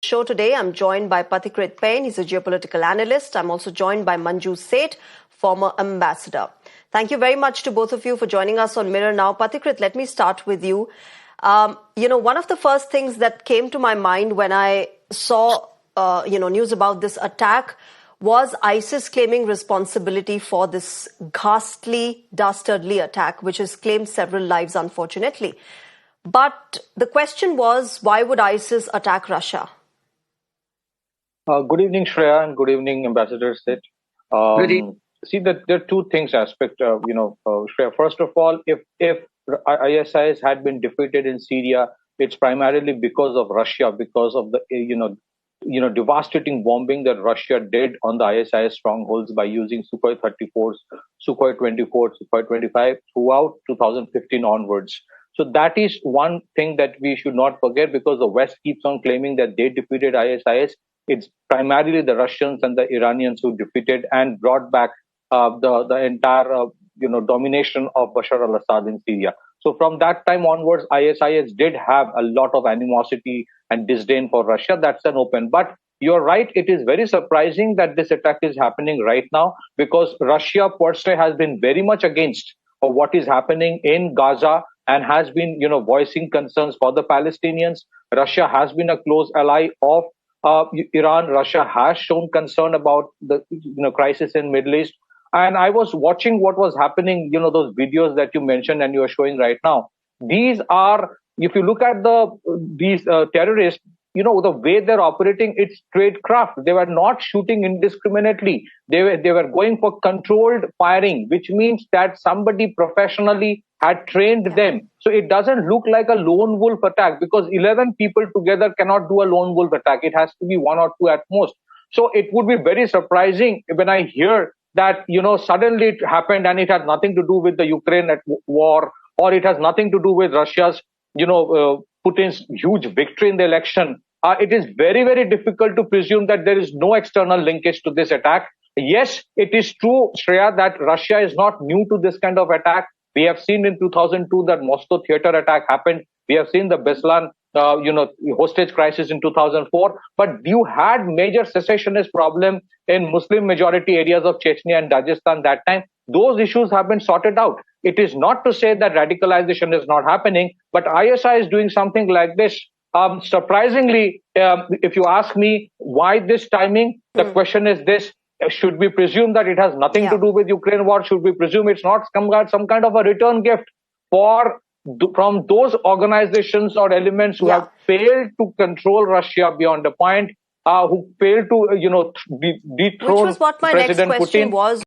show today. I'm joined by Pathikrit Payne. He's a geopolitical analyst. I'm also joined by Manju Seth, former ambassador. Thank you very much to both of you for joining us on Mirror Now. Pathikrit, let me start with you. One of the first things that came to my mind when I saw, news about this attack was ISIS claiming responsibility for this ghastly, dastardly attack, which has claimed several lives, unfortunately. But the question was, why would ISIS attack Russia? Good evening, Shreya, and good evening, Ambassador Seth. Good evening. See, that there are two things Shreya. First of all, if ISIS had been defeated in Syria, it's primarily because of Russia, because of the devastating bombing that Russia did on the ISIS strongholds by using Sukhoi 34s, Sukhoi 24, Sukhoi 25 throughout 2015 onwards. So that is one thing that we should not forget, because the West keeps on claiming that they defeated ISIS. It's primarily the Russians and the Iranians who defeated and brought back the entire domination of Bashar al-Assad in Syria. So from that time onwards, ISIS did have a lot of animosity and disdain for Russia. That's an open. But you're right, it is very surprising that this attack is happening right now, because Russia per se has been very much against what is happening in Gaza and has been, voicing concerns for the Palestinians. Russia has been a close ally of Iran. Russia has shown concern about the crisis in Middle East. And I was watching what was happening, those videos that you mentioned and you are showing right now. These are, if you look at these terrorists, the way they're operating, it's tradecraft. They were not shooting indiscriminately. They were going for controlled firing, which means that somebody professionally had trained them. So it doesn't look like a lone wolf attack, because 11 people together cannot do a lone wolf attack. It has to be one or two at most. So it would be very surprising when I hear that, suddenly it happened and it had nothing to do with the Ukraine war, or it has nothing to do with Russia's, Putin's huge victory in the election. It is very, very difficult to presume that there is no external linkage to this attack. Yes, it is true, Shreya, that Russia is not new to this kind of attack. We have seen in 2002 that Moscow theater attack happened. We have seen the Beslan, hostage crisis in 2004. But you had major secessionist problem in Muslim majority areas of Chechnya and Dagestan that time. Those issues have been sorted out. It is not to say that radicalization is not happening, but ISI is doing something like this. Surprisingly, if you ask me why this timing, the question is this: should we presume that it has nothing to do with Ukraine war? Should we presume it's not some kind of a return gift from those organizations or elements who have failed to control Russia beyond a point, who failed to dethrone Which was what my President next question Putin? was.